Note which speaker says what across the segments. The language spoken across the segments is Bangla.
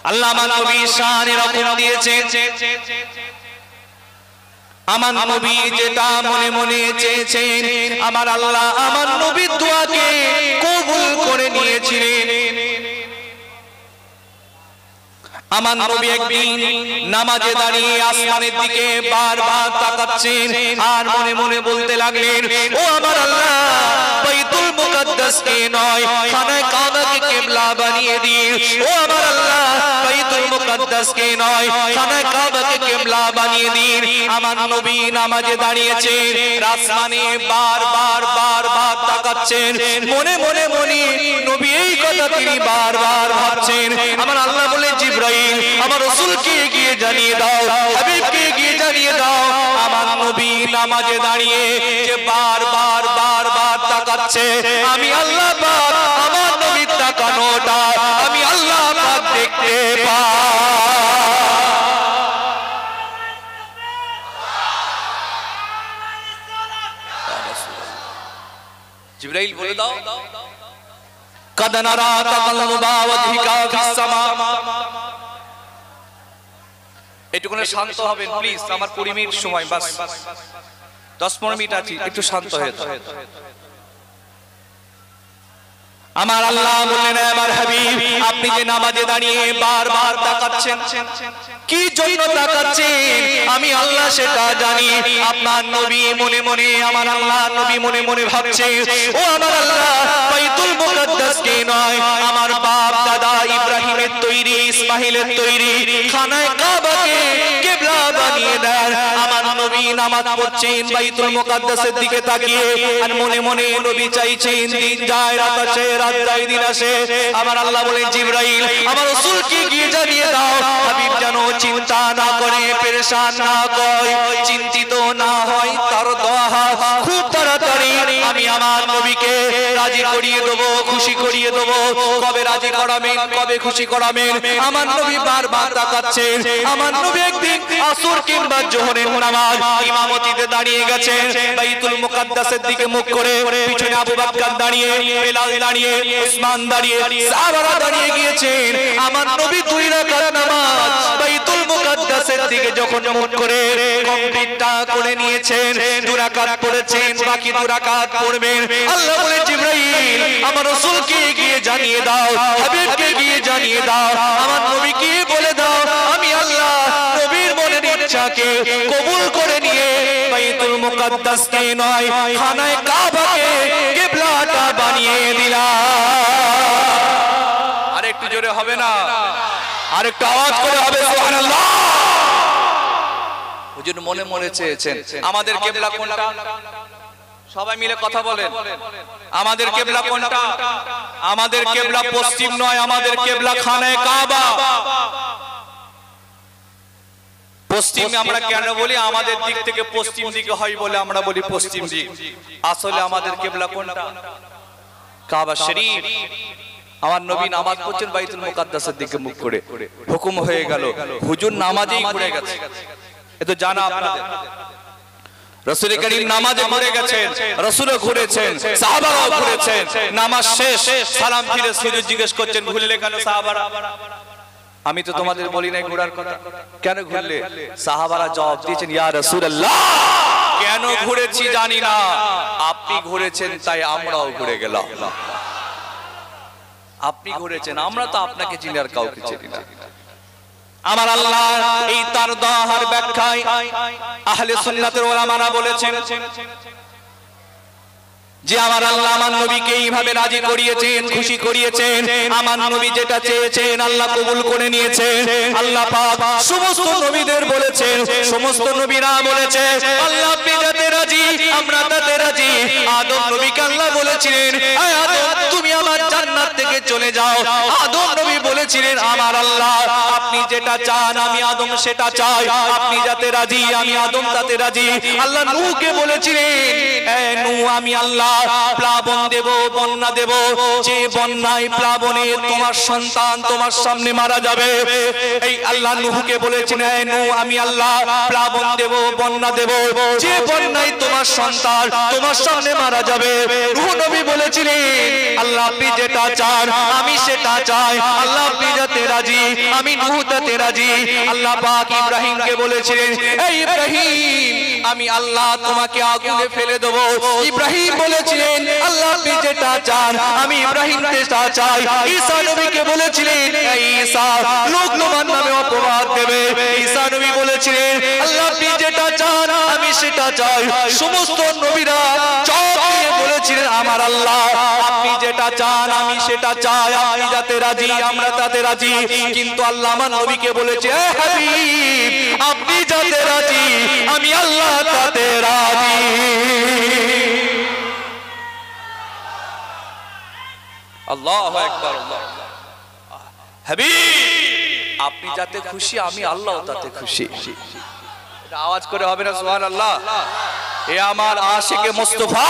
Speaker 1: আল্লাহ আমার নবী শান এরকম দিয়েছেন, আমার নবী যেটা মনে মনে চেয়েছেন আমার আল্লাহ আমার নবীর দোয়াকে কবুল করে নিয়েছিলেন। আমার নবী একদিন নামাজে দাঁড়িয়ে আসমানের দিকে বারবার তাকাচ্ছেন আর মনে মনে বলতে লাগলেন, ও আমার আল্লাহ, বাইতুল মুকাদ্দাসকে নয় খানায়ে কাবাকে কিবলা বানিয়ে দিন। ও আমার আল্লাহ, বাইতুল মুকাদ্দাসকে নয় খানায়ে কাবাকে কিবলা বানিয়ে দিন। আমার নবী নামাজে দাঁড়িয়েছেন, আসমানে বারবার বারবার তাকাচ্ছেন, মনে মনে মনে নবী এই কথা তিনি বারবার ভাবছেন। আমার আল্লাহ বলে, জিবরাইল আমার রাসূলকে গিয়ে জানিয়ে দাও, হাবিবকে গিয়ে জানিয়ে দাও আমার নবী নামাজে দাঁড়িয়ে যে বারবার বারবার তাকাচ্ছে, আমি আল্লাহ পাক আমার নবীর তাকানোটা আমি আল্লাহ পাক দেখতে পাই। জিবরাইল বলে দাও, কাদ নারা তাকাল্লুবা ওয়াজহিকা ফিস সামা। একটুখানি শান্ত হবেন প্লিজ, আমার 20 মিনিট সময়, বাস 10-15 মিনিট আছে, একটু শান্ত হয়ে যান। আমার আল্লাহ বললেন, আমার হাবিব আপনি যে নামাজে দাঁড়িয়ে বারবার তাকাচ্ছেন, কি জন্য তাকাচ্ছেন আমি আল্লাহ সেটা জানি। আপনার নবী মনে মনে, আমার আল্লাহ নবী মনে মনে ভাবছে, ও আমার আল্লাহ, বাইতুল মুকাদ্দাসকে নয় আমার বাপ দাদা ইব্রাহিমের তৈরি, ইসমাইলের তৈরি খানায়ে কাবাকে কিবলা বানিয়ে দেন। আমার নবী নামাজ পড়ছেন বাইতুল মুকাদ্দাসের দিকে তাকিয়ে, আর মনে মনে নবী চাইছেন দিন যায় রাত আসে, রাত যায় দিন আসে। আমার আল্লাহ বলেন, জিবরাইল আমার রাসূলকে গিয়ে জানিয়ে দাও হাবিব যেন চিন্তা না করে, পেরেশান না হয়, চিন্তিত না হয়, তার দোয়া খুব তাড়াতাড়ি আমি আমার নবীকে রাজি করিয়ে দেবো, খুশি করিয়ে দেবো। কবে রাজি করাবেন, কবে খুশি করাবেন? আমার নবী বারবার তাকাচ্ছেন। আমার নবী একদিন আসর কিংবা জোহরের নামাজ ইমামতিতে দাঁড়িয়ে গেছেন, বাইতুল মুকাদ্দাসের দিকে মুখ করে, পিছনে আবু বকর দাঁড়িয়ে, বেলাল দাঁড়িয়ে, উসমান দাঁড়িয়ে, সাহাবারা দাঁড়িয়ে গিয়েছেন। আমার নবী 2 রাকাত নামাজ বাইতুল মুকাদ্দাসের দিকে যখন মুখ করে কমপ্লিটটা করে নিয়েছেন, 2 রাকাত পড়েছেন, বাকি 2 রাকাত পড়বেন। আল্লাহ বলে, জিবরাইল আমার রাসূলকে গিয়ে জানিয়ে দাও, হাবিবকে গিয়ে জানিয়ে দাও, আমার নবীকে বলে দাও আমি আল্লাহ নবীর মনের ইচ্ছাকে কবুল করে নিয়ে বাইতুল মুকাদ্দাসকে নয় খানায়ে কাবাকে কিবলাটা বানিয়ে দিলাম। আরেকটু জোরে হবে না? আরেকটু আওয়াজ করে হবে সুবহানাল্লাহ। হুজুর মনে মনে চেয়েছেন আমাদের কিবলা কোনটা? সবাই মিলে কথা বলেন, আমাদের কিবলা কোনটা? আমাদের কিবলা পশ্চিম নয়, আমাদের কিবলা খানায়ে কাবা। পশ্চিম আমরা কেন বলি? আমাদের দিক থেকে পশ্চিম দিকে হয় বলে আমরা বলি পশ্চিম দিক। আসলে আমাদের কিবলা কোনটা? কাবা শরীফ। আমার নবী নামাজ পড়ছেন বাইতুল মুকাদ্দাসের দিকে মুখ করে, হুকুম হয়ে গেল হুজুর নামাজেই ঘুরে গেছে। এ তো জানা আপনাদের, রাসূল করিম নামাজে ঘুরে গেছেন, রাসূলও ঘুরেছেন, সাহাবারাও ঘুরেছেন। নামাজ শেষ, সালাম ফিরে হুজুর জিজ্ঞেস করছেন, ঘুরলে কেন সাহাবারা? আমি তো তোমাদের বলি নাই ঘোরার কথা, কেন ঘুরলে? সাহাবারা জবাব দিয়েছেন, ইয়া রাসূলুল্লাহ কেন ঘুরেছি জানি না, আপনি ঘুরেছেন তাই আমরাও ঘুরে গেলাম। আপনি ঘুরেছেন, আমরা তো আপনাকে চিনি আর কাউকে চিনি না। আমার আল্লাহ এই তার দোয়ার ব্যাখ্যায় আহলে সুন্নাতের উলামারা বলেছেন যে আমার আল্লাহ আমার নবীকে এইভাবে রাজি করিয়েছেন, খুশি করিয়েছেন। আমার নবী যেটা চেয়েছেন আল্লাহ কবুল করে নিয়েছেন। আল্লাহ পাক সমস্ত নবীদের বলেছেন, সমস্ত নবীরা বলেছে আল্লাহ আপনি যাতে রাজি আমরা তাতে রাজি। আদম নবীকে আল্লাহ বলেছিলেন, হে আদম তুমি আমার জান্নাত থেকে চলে যাও। আদম নবী বলেছিলেন, আমার আল্লাহ আপনি যেটা চান আমি আদম সেটা চাই, আপনি যাতে রাজি আমি আদম তাতে রাজি। আল্লাহ নূহকে বলেছিলেন, এ নূহ আমি আল্লাহ প্লাবন দেব, বন্যা দেব, যে বন্যায় প্লাবনে তোমার সন্তান তোমার সামনে মারা যাবে। এই আল্লাহ নূহকে বলেছেন, এ নূহ আমি আল্লাহ প্লাবন দেব, বন্যা দেব, যে বন্যায় তোমার সন্তান তোমার সামনে মারা যাবে। নূহ নবী বলেছিলেন, আল্লাহ আপনি যেটা চান আমি সেটা চাই, আল্লাহ আপনি যাতে রাজি আমি নূহ তাতে রাজি। আল্লাহ পাক ইব্রাহিমকে বলেছিলেন, এই ইব্রাহিম আমি আল্লাহ তোমাকে আগুনে ফেলে দেব। ইব্রাহিম বলেছিলেন, আল্লাহ আপনি যেটা চান আমি ইব্রাহিম যেটা চাই। ঈসা নবীকে বলেছিলেন, এই ঈসা লোক তোমার নামে অপবাদ দেবে। ঈসা নবী বলেছিলেন, আল্লাহ আপনি যেটা চান আমি সেটা চাই। সমস্ত নবীরা চোখ দিয়ে বলেছিলেন, আমার আল্লাহ আপনি যেটা চান আমি সেটা চাই, আপনি যাতে রাজি আমরা তাতে রাজি। কিন্তু আল্লাহ আমার নবীকে বলেছে, এ হাবিব আপনি যাতে রাজি আমি আল্লাহ তাতে রাজি। আল্লাহু আকবার। হাবিব আপনি যাতে খুশি আমি আল্লাহ তাতে খুশি। এটা আওয়াজ করে হবে না সুবহানাল্লাহ? এ আমার আশিকে মুস্তাফা,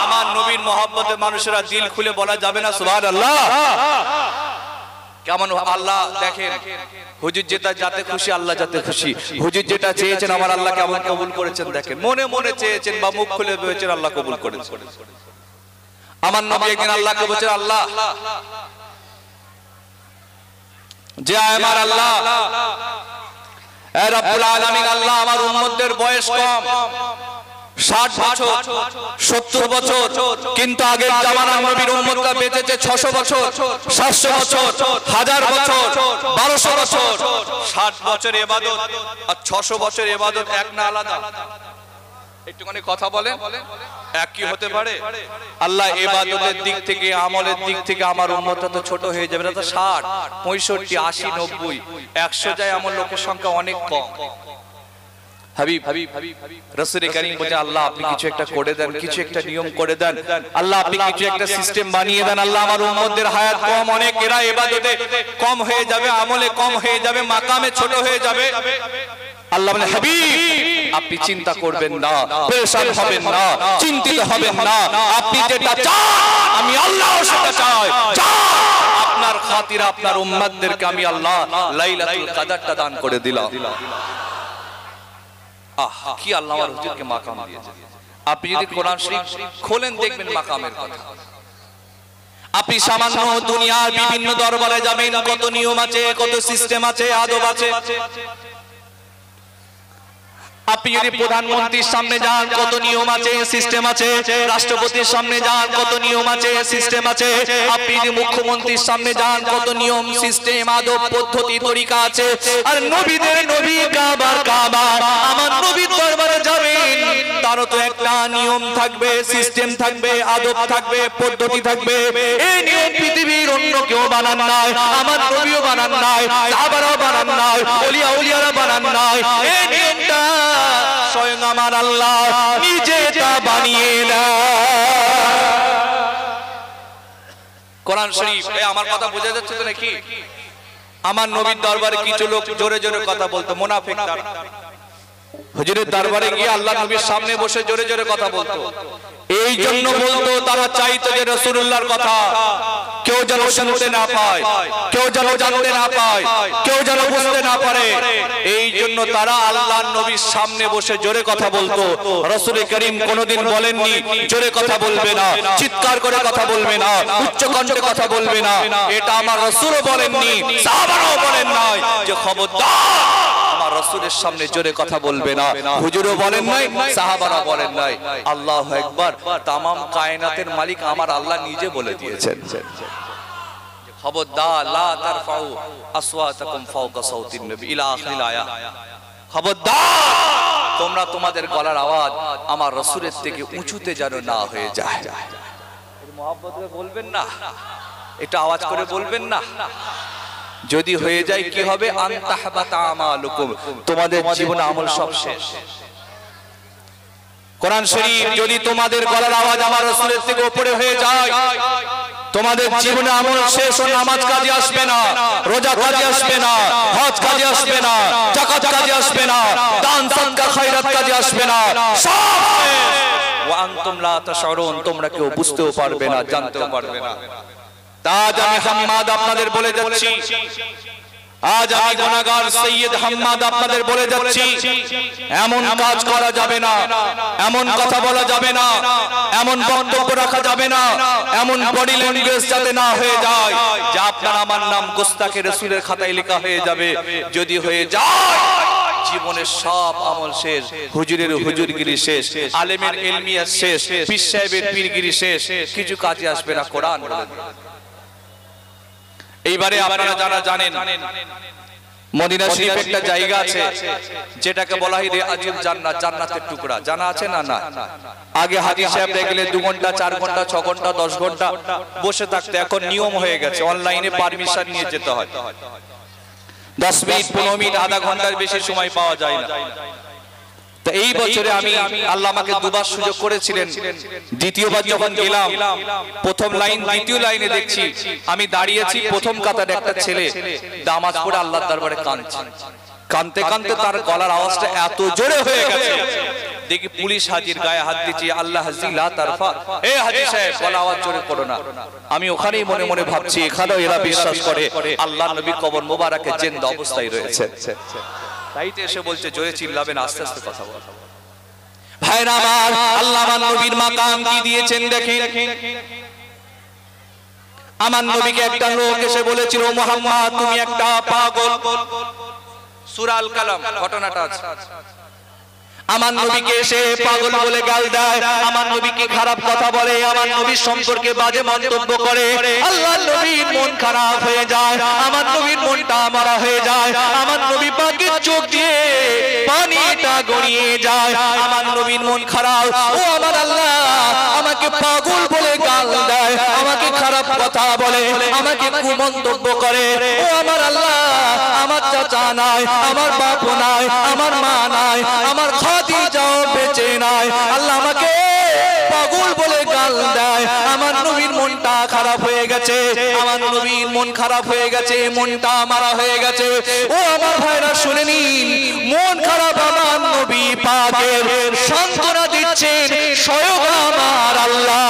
Speaker 1: আমার নবীর মহব্বতে মানুষেরা দিল খুলে বলা যাবে না সুবহানাল্লাহ? কেমন আল্লাহ দেখেন, হুজুর যেটা যাতে খুশি আল্লাহ যাতে খুশি। হুজুর যেটা চেয়েছেন আমার আল্লাহ কেমন কবুল করেছেন দেখেন। মনে মনে চেয়েছেন বা মুখ খুলে বলেছেন, আল্লাহ কবুল করেছেন। আমার নবী একদিন আল্লাহকে বলেছেন, আল্লাহ যে আমার আল্লাহ এ রব্বুল আলামিন, আল্লাহ আমার উম্মতদের বয়স কম, 60 বছর 70 বছর, কিন্তু আগের জামানার নবীর উম্মতরা বেঁচেছে 600 বছর 700 বছর 1000 বছর 1200 বছর। 60 বছর ইবাদত আর 600 বছর ইবাদত এক না আলাদা? একটুখানি কথা বলেন, এক কি হতে পারে? আল্লাহ ইবাদতের দিক থেকে আমলের দিক থেকে আমার উম্মতটা তো ছোট হয়ে যাবে না। তো 60 65 80 90 100 যায় এমন লোকের সংখ্যা অনেক কম। হাবিব রাসূল করিম বলে, আল্লাহ আপনি কিছু একটা করে দেন, কিছু একটা নিয়ম করে দেন, আল্লাহ আপনি কিছু একটা সিস্টেম বানিয়ে দেন। আল্লাহ আমার উম্মতদের হায়াত কম অনেক, এরা ইবাদতে কম হয়ে যাবে, আমলে কম হয়ে যাবে, মাকামে ছোট হয়ে যাবে। আল্লাহ বলে, হাবিব আপনি চিন্তা করবেন না, পেরেশান হবেন না, চিন্তিত হবেন না, আপনি যেটা চান আমি আল্লাহ সেটা চাই। আপনার খাতিরে আপনার উম্মতদেরকে আমি আল্লাহ লাইলাতুল কদরটা দান করে দিলাম। কি আল্লাহ আমার হুজুরকে মাকাম দিয়েছে। আপনি যদি কোরআন শরীফ খোলেন দেখবেন মাকামের কথা। আপনি সামান্য দুনিয়ার বিভিন্ন দরবারে যাবেন, কত নিয়ম আছে, কত সিস্টেম আছে, আদব আছে। আপনি যদি প্রধানমন্ত্রীর সামনে যান কত নিয়ম আছে, সিস্টেম আছে, রাষ্ট্রপতির সামনে যান কত নিয়ম আছে, সিস্টেম আছে। আপনি যদি মুখ্যমন্ত্রীর সামনে যান কত নিয়ম, সিস্টেম, আদব, পদ্ধতি, তরিকা আছে। আর নবীদের নবী কাবার কাবা, আমার নবীর দরবারে যাবেন তারও তো একটা নিয়ম থাকবে, সিস্টেম থাকবে, আদব থাকবে, পদ্ধতি থাকবে। এই নিয়ম পৃথিবীর অন্য কেউ বানান নাই, আমার নবীও বানান নাই, সাহাবারাও বানান নাই, ওলিয়া উলিয়ারা বানান নাই। এই নিয়মটা স্বয়ং আমার আল্লাহ নিজে তা বানিয়ে দেয়। কোরআন শরীফ, আমার কথা বোঝা যাচ্ছে তো নাকি? আমার নবীর দরবারে কিছু লোক জোরে জোরে কথা বলতো, মুনাফিক তারা। হুজুরের দরবারে গিয়ে আল্লাহ নবীর সামনে বসে জোরে জোরে কথা বলতো। এই জন্য বলতো, তারা চাইতো যে রাসূলুল্লাহর কথা কেউ যেন শুনতে না পায়, কেউ যেন জানতে না পায়, কেউ যেন বুঝতে না পারে। এই জন্য তারা আল্লাহর নবীর সামনে বসে জোরে কথা বলতো। রাসূল করিম কোনোদিন বলেননি জোরে কথা বলবে না, চিৎকার করে কথা বলবে না, উচ্চ কণ্ঠে কথা বলবে না। এটা আমার রাসূলও বলেননি, সাহাবারাও বলেন নাই যে খবরদার আমার রাসূলের সামনে জোরে কথা বলবে না। হুজুরও বলেন নাই, সাহাবারা বলেন নাই। আল্লাহু আকবার। তামাম কায়নাতের মালিক আমার আল্লাহ নিজে বলে দিয়েছেন, খবরদার লা তারফাউ আসওয়াতাকুম ফাওকা সাউতিন নবী ইলা আখিরিল আয়াত। খবরদার তোমরা তোমাদের গলার আওয়াজ আমার রাসূলের থেকে উঁচুতে যেন না হয়ে যায়। এর মহব্বত করে বলবেন না, এটা আওয়াজ করে বলবেন না। যদি হয়ে যায় কি হবে? আনতাহবাতা আমালুকুম, তোমাদের জীবনে আমল সব শেষ। কোরআন শরীফ, যদি তোমাদের গলার আওয়াজ আমার রাসূলের থেকে উপরে হয়ে যায় তোমাদের জীবনে আমল শেষ ও নামাজ কাজে আসবে না, রোজা কাজে আসবে না, হজ কাজে আসবে না, যাকাত কাজে আসবে না, দান সদকা খায়রাত কাজে আসবে না, সব শেষ। ওয়া আনতুম লা তাশউরুন, তোমরা কেউ বুঝতেও পারবে না, জানতেও পারবে না। আজ আমি হাম্মাদ আপনাদের বলে যাচ্ছি, আজ আমি গুনাহগার সৈয়দ হাম্মাদ আপনাদের বলে যাচ্ছি, এমন কাজ করা যাবে না, এমন কথা বলা যাবে না, এমন বক্তব্য রাখা যাবে না, এমন বডি ল্যাঙ্গুয়েজ যাতে না হয়ে যায় যে আপনার আমার নাম গোস্তাখে রাসূলের খাতায় লেখা হয়ে যাবে। যদি হয়ে যায় জীবনের সব আমল শেষ, হুজুরের হুজুরগিরি শেষ, আলেমের ইলমিয়াত শেষ, পীর সাহেবের পীরগিরি শেষ, কিছু কাজে আসবে না। কোরআন বলে এইবারে আপনারা যারা জানেন মদিনা শরীফে একটা জায়গা আছে যেটাকে বলা হয় রিয়াজুল জান্নাত, জান্নাতের টুকরা। জানা আছে না? না। আগে হাজী সাহেব দেখলে 2 ঘন্টা 4 ঘন্টা 6 ঘন্টা 10 ঘন্টা বসে থাকতে, এখন নিয়ম হয়ে গেছে অনলাইনে পারমিশন নিয়ে যেতে হয়। 10 মিনিট 15 মিনিট আধা ঘন্টার বেশি সময় পাওয়া যায় না। তো এই বছরে আমি আল্লাহ আমাকে দুবার সুযোগ করেছিলেন। দ্বিতীয়বার যখন গেলাম, প্রথম লাইন দ্বিতীয় লাইনে দেখছি আমি দাঁড়িয়েছি, প্রথম কাতারে একটা ছেলে নামাজ পড়ে আল্লাহর দরবারে কাঁদছে। কাঁদতে কাঁদতে তার গলার আওয়াজটা এত জোরে হয়ে গেছে, দেখি পুলিশ হাজির, গায়ে হাত দিচ্ছি, আল্লাহ হাজি লা তারফা, এ হাজি সাহেব গলা আওয়াজ জোরে করো না। আমি ওখানেই মনে মনে ভাবছি এখানেও এরা বিশ্বাস করে আল্লাহর নবী কবর মোবারকে জিন্দা অবস্থায় রয়েছে। তাইতে এসে বলছে জোরে চিল্লাবেন, আস্তে আস্তে কথা বল। ভাইরা আমার, আল্লাহ আমার নবীর মাকাম কি দিয়েছেন দেখেন। আমার নবীকে একটা লোক এসে বলেছিল, মুহাম্মদ তুমি একটা পাগল। সূরা আল কালাম ঘটনাটা আছে। আমার নবীকে এসে পাগল বলে গাল দেয়, আমার নবীকে খারাপ কথা বলে, আমার নবীর সম্পর্কে বাজে মন্তব্য করে। আল্লাহর নবীর মন খারাপ হয়ে যায়, আমার নবীর মনটা মারা হয়ে যায়, আমার নবী পাকের চোখ দিয়ে পানিটা গড়িয়ে যায়। আমার নবীর মন খারাপ, ও আমার আল্লাহ আমাকে পাগল বলে গাল দেয়, আমাকে খারাপ কথা বলে, আমাকে কুমন্তব্য করে। ও আমার আল্লাহ, আমার চাচা নাই, আমার বাপ নাই, আমার মা নাই, আমার খাদিজাও বেঁচে নাই, আল্লাহ আমাকে পাগল বলে গাল দেয়। আমার নবীর মনটা খারাপ হয়ে গেছে, আমার নবীর মন খারাপ হয়ে গেছে, মনটা মারা হয়ে গেছে। ও আমার ভাইরা শুনে নিন, মন খারাপ আমার নবী পাকের সান্ত্বনা দিচ্ছেন স্বয়ং আমার আল্লাহ।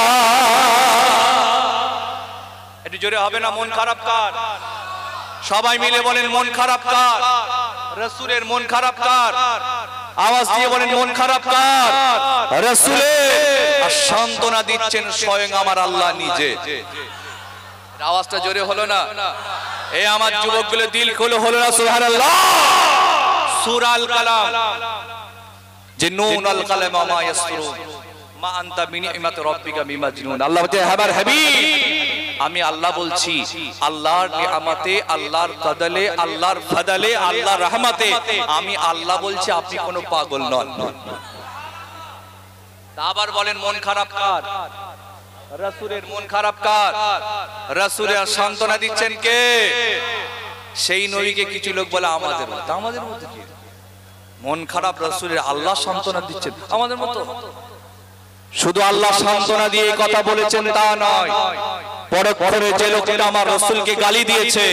Speaker 1: একটু জোরে হবে না? মন খারাপ কার? সবাই মিলে বলেন মন খারাপ কার? রাসূলের। মন খারাপ কার? আওয়াজ দিয়ে বলেন মন খারাপ কার? রাসূলের। আর সান্ত্বনা দিচ্ছেন স্বয়ং আমার আল্লাহ নিজে। আওয়াজটা জোরে হলো না? এই আমার যুবকগুলো দিল খুলে হলো না? সুবহানাল্লাহ। সূরা আল কালাম, যে নুন আল কালাম মা ইয়াসরুন মা আনতা বিনিমাত রাব্বিকা বিমাজনুন। আল্লাহ বলতে আমার হাবিব, আমি আল্লাহ বলছি, আল্লাহর নিয়ামতে, আল্লাহর কদলে, আল্লাহর ফদলে, আল্লাহর রহমতে আমি আল্লাহ বলছি আপনি কোনো পাগল নন। আবার বলেন মন খারাপ কার? রাসূলের। মন খারাপ কার? রাসূলের। সান্ত্বনা দিচ্ছেন কে? সেই নবীকে কিছু লোক বলে আমাদের মতো। আমাদের মতো কি? মন খারাপ রাসূলের, আল্লাহ সান্ত্বনা দিচ্ছেন আমাদের মতো। শুধু আল্লাহ সান্ত্বনা দিয়ে কথা বলেছেন তা নয়, পরে পরে যে লোকটা আমার রাসূলকে গালি দিয়েছে,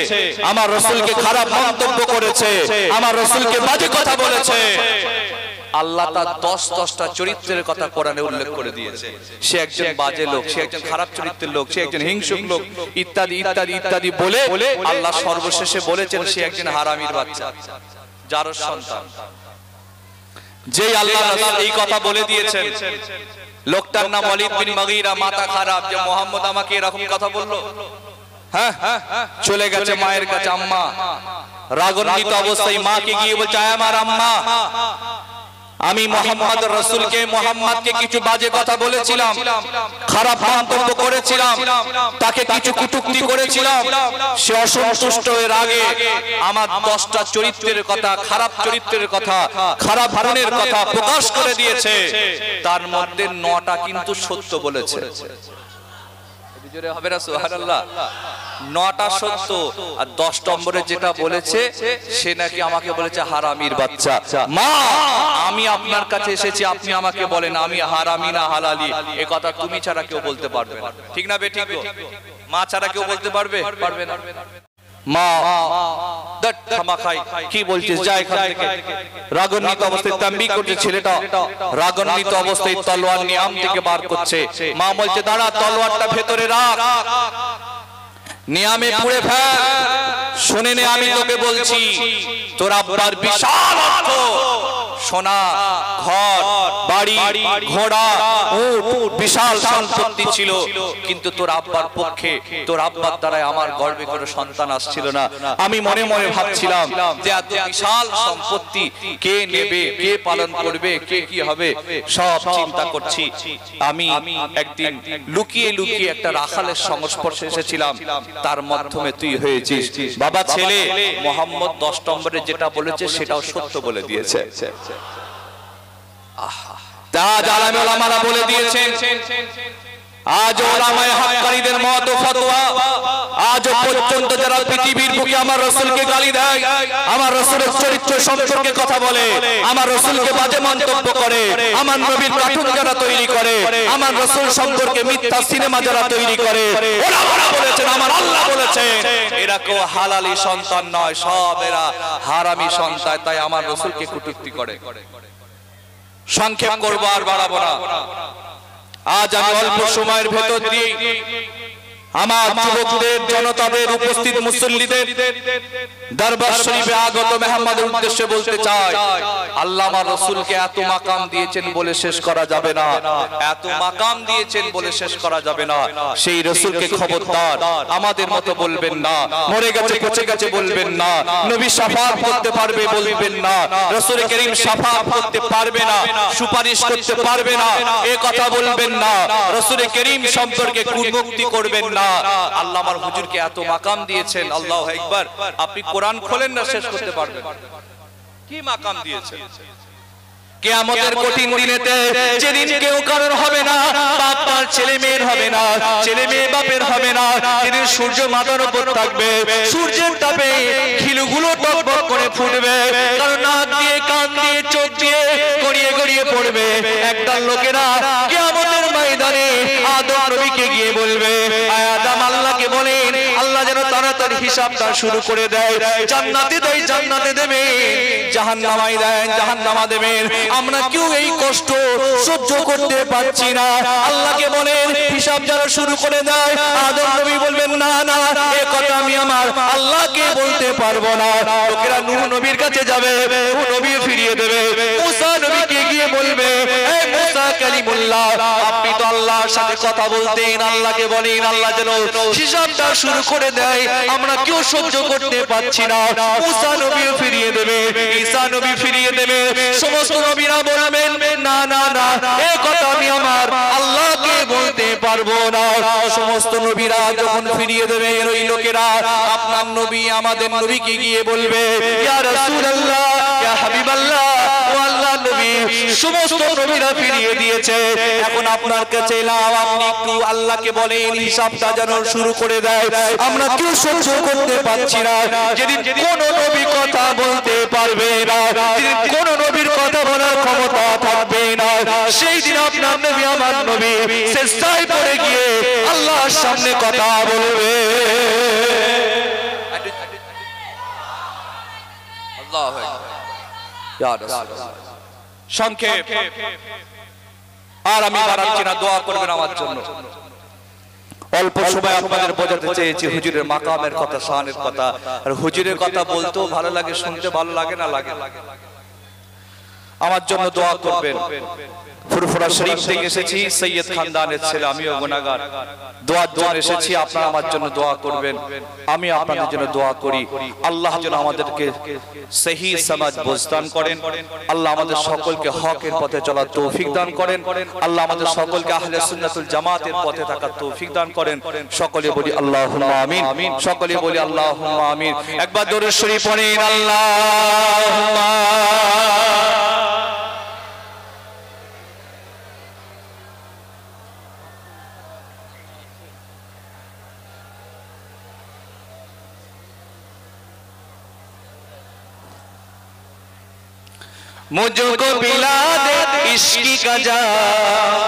Speaker 1: আমার রাসূলকে খারাপ মন্তব্য করেছে, আমার রাসূলকে বাজে কথা বলেছে, আল্লাহ তার 10টা চরিত্রের কথা কোরআনে উল্লেখ করে দিয়েছে। সে একজন বাজে লোক, সে একজন খারাপ চরিত্রের লোক, সে একজন হিংসুক লোক, ইত্যাদি ইত্যাদি ইত্যাদি বলে আল্লাহ সর্বশেষে বলেছেন সে একজন হারামির বাচ্চা, যার সন্তান। যেই আল্লাহ রাসূল এই কথা বলে দিয়েছেন, লোকটার নাম ওয়ালিদ বিন মুগীরা, মাথা খারাপ যে মুহাম্মদ আমাকে এরকম কথা বললো। হ্যাঁ, চলে গেছে মায়ের কাছে, আম্মা রাগান্বিত অবস্থায় মাকে গিয়ে বলছে, আমার আম্মা আমি মুহাম্মদ রাসূলকে, মুহাম্মদকে কিছু বাজে কথা বলেছিলাম, খারাপ মন্তব্য করেছিলাম, তাকে কিছু কটূক্তি করেছিলাম, সে অসন্তুষ্ট হয়ে রাগে আমার 10টা চরিত্রের কথা, খারাপ চরিত্রের কথা, খারাপ গুণের কথা প্রকাশ করে দিয়েছে। তার মধ্যে 9টা কিন্তু সত্য বলেছে। জোরে হবে না? সুবহানাল্লাহ। 9টা সত্য, আর 10 নম্বরে যেটা বলেছে সে নাকি আমাকে বলেছে হারামির বাচ্চা। মা আমি আপনার কাছে এসেছি, আপনি আমাকে বলেন আমি হারামি না হালালি, এ কথা তুমি ছাড়া কেউ বলতে পারবে না। ঠিক না বে? ঠিক। মা ছাড়া কেউ বলতে পারবে? পারবে না। মা দট খামাখাই কি বলছিস, যা এখান থেকে। রাগান্বিত অবস্থায় তাম্বিক করছে ছেলেটা, রাগান্বিত অবস্থায় তলোয়ার নিয়ে আম থেকে বার করছে। মা বলছে দাঁড়া, তলোয়ারটা ভেতরে রাখ, নিয়ামে পুড়ে ফেল। শুনে নে, আমি তোকে বলছি, তোর আব্বার বিশাল অর্থ, সোনা, ঘর, বাড়ি, ঘোড়া, উট, বিশাল সম্পত্তি ছিল, কিন্তু তোর আব্বার পক্ষে, তোর আব্বার দ্বারাই আমার গর্ভে কোনো সন্তান আসছিল না। আমি মনে মনে ভাবছিলাম যে এত বিশাল সম্পত্তি কে নেবে, কে পালন করবে, কে কি হবে, সব চিন্তা করছি। আমি একদিন লুকিয়ে লুকিয়ে একটা রাখালের সংস্পর্শে এসেছিলাম, তার মাধ্যমে তুই হয়েছিস বাবা। ছেলে মোহাম্মদ 10 নম্বরে যেটা বলেছে সেটাও সত্য বলে দিয়েছে। তাজ আলেম ওলামারা বলে দিয়েছেন, আজ ওলামায়ে হাক্কানীদের মত ফতোয়া আজ পর্যন্ত যারা পৃথিবীর বুকে আমার রাসূলকে গালি দেয়, আমার রাসূলের চরিত্র সম্পর্কে কথা বলে, আমার রাসূলকে বাজে মন্তব্য করে, আমার নবীর কার্টুন যারা তৈরি করে, আমার রাসূল সম্পর্কে মিথ্যা সিনেমা যারা তৈরি করে, ওলামারা বলেছেন, আমার আল্লাহ বলেছেন, এরা কেউ হালালি সন্তান নয়, সব এরা হারামি সন্তান। তাই আমার রাসূলকে কটূক্তি করে। সংক্ষেপ করব, আর বাড়াবো না। আজ আমি অল্প সময়ের ভেতর দিয়ে আমার যুবকদের, জনতাদের, উপস্থিত মুসল্লিদের, দরবার শরীফে আগত মেহমানদের উদ্দেশ্যে বলতে চাই, আল্লাহ আমার রাসূলকে এত মাকাম দিয়েছেন বলে শেষ করা যাবে না, এত মাকাম দিয়েছেন বলে শেষ করা যাবে না। সেই রাসূলকে খবরদার আমাদের মতো বলবেন না, মরে গেছে পচে গেছে বলবেন না, নবী শাফাআত করতে পারবে বলবেন না, রাসূল করিম শাফাআত করতে পারবে না, সুপারিশ করতে পারবে না, এই কথা বলবেন না, রাসূল করিম সম্পর্কে কুমুক্তি করবেন না। আল্লাহ আমার হুজুরকে এত মাকাম দিয়েছেন, আল্লাহু আকবার। আপনি কোরআন খোলেন না, শেষ করতে পারবেন কি মাকাম দিয়েছেন। কিয়ামতের কঠিন দিনেতে, যেদিন কেউ কারণ হবে না, বাপ তার ছেলে মেয়ের হবে না, ছেলে মেয়ে বাপের হবে না, যেদিন সূর্য মাথার উপর থাকবে, সূর্যের তাপে খিলুগুলো টকবক করে ফুটবে, কারণ নাক দিয়ে, কান দিয়ে, চোখ দিয়ে গড়িয়ে গড়িয়ে পড়বে। একদল লোকেরা কিয়ামতের ময়দানে আদম নবীকে গিয়ে বলবে, আদম আল্লাহকে বলেন, আল্লাহ যেন তাড়াতাড়ি হিসাবটা শুরু করে দেয়, জান্নাতে দেয় জান্নাতে দেবে, জাহান্নামায় দেয় জাহান্নামা দেবেন। আমরা কেউ এই কষ্ট সহ্য করতে পারছি না, আল্লাহকে বলেন হিসাব যারা শুরু করে দেয়। আদম নবী বলবেন, না না, এই কথা আমি আমার আল্লাহকে বলতে পারবো না। লোকেরা নূহ নবীর কাছে যাবে, নূহ নবী ফিরিয়ে দেবে, মুসা নবীকে গিয়ে বলবে, এই মুসা কালিমুল্লাহ, আপনি তো আল্লাহর সাথে কথা বলতেন, আল্লাহকে বলেন আল্লাহ যেন হিসাবটা শুরু করে দেয়, আমরা কেউ সহ্য করতে পারছি না। মুসা নবীও ফিরিয়ে দেবে, ঈসা নবী ফিরিয়ে দেবে, সমস্ত নবীরা বলবেন, না না না, এই কথা আমি আমার আল্লাহকে বলতে পারবো না। সমস্ত নবীরা যখন ফিরিয়ে দেবে, ওই লোকেরা আপনার নবী আমাদের নবীকে গিয়ে বলবে, ইয়া রাসূলুল্লাহ, ইয়া হাবিবাল্লাহ, ও আল্লাহর নবী, সমস্ত নবীরা ফিরিয়ে দিয়েছে, এখন আপনার কাছে এলাম, আপনি একটু আল্লাহকে বলেন হিসাবটা যেন শুরু করে দেয়, আমরা কেউ সহ্য করতে পারছি না। যেদিন কোন নবী কথা বলতে পারবে না, যেদিন কোন নবীর কথা বলার ক্ষমতা থাকবে না, সেই দিন আপনার নবী আমার নবী সিজদায় পড়ে গিয়ে আল্লাহর সামনে কথা বলবে। আল্লাহু আকবার, ইয়া রাসূলুল্লাহ। সংক্ষেপ, আর আমি বাড়াচ্ছি না, দোয়া করবেন আমার জন্য। অল্প সময় আপনাদের বোঝাতে চেয়েছি হুজুরের মাকামের কথা, শানের কথা। আর হুজুরের কথা বলতেও ভালো লাগে, শুনতে ভালো লাগে না লাগে? আমার জন্য দোয়া করবেন। ফুরফুরা শরীফ থেকে এসেছি, সৈয়দ খানদানের ছেলে, আমিও গুনাহগার, দোয়ার জন্য এসেছি, আপনারা আমার জন্য দোয়া করবেন, আমি আপনাদের জন্য দোয়া করি। আল্লাহ যেন আমাদেরকে সহি সমাজ বুঝদান করেন, আল্লাহ আমাদের সকলকে হকের পথে চলার তৌফিক দান করেন, আল্লাহ আমাদের সকলকে আহলে সুন্নাতুল জামাতের পথে থাকার তৌফিক দান করেন। সকলে বলি আল্লাহুম্মা আমিন, সকলে বলি আল্লাহুম্মা আমিন। একবার দরুদ শরীফ পড়েন, আল্লাহুম্মা मुझको पिला दे इश्क का जाम,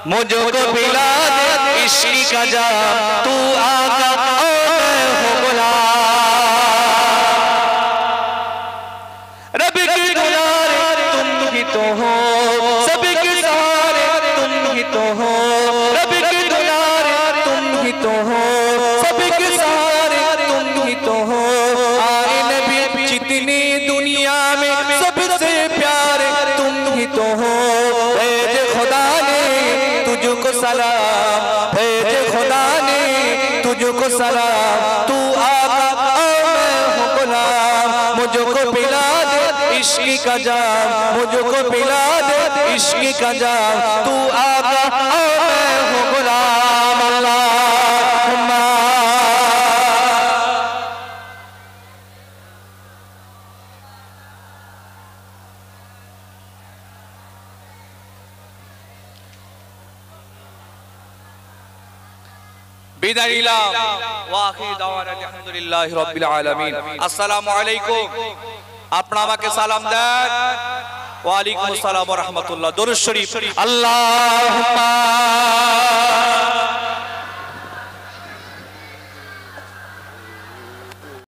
Speaker 1: मुझको पिला दे इश्क का जाम, तू आका और मैं हूँ गुलाम। रब की दुलारे तुम ही तो हो, सबके सहारे तुम ही तो हो। रब की दुलारे तुम ही तो हो, सबके सहारे तुम ही तो हो। आए नबी जितनी दुनिया में सबसे प्यारे तुम ही तो हो। भेज खुदा ने तुझको सलाम, भेज खुदा ने तुझको सलाम, तू आका और मैं हूँ गुलाम। मुझको पिला दे इश्क का जाम, मुझको पिला दे इश्क का जाम, तू आका और मैं हूँ गुलाम। अल्लाहुम्मा बिदाइला वा आखिर दावाना अल्हम्दुलिल्लाहि रब्बिल आलामीन। अस्सलामु अलैकुम। अपना আমাকে সালাম দেন। ওয়া আলাইকুম আসসালাম ওয়া রাহমাতুল্লাহ। দরুদ শরীফ। আল্লাহুম্মা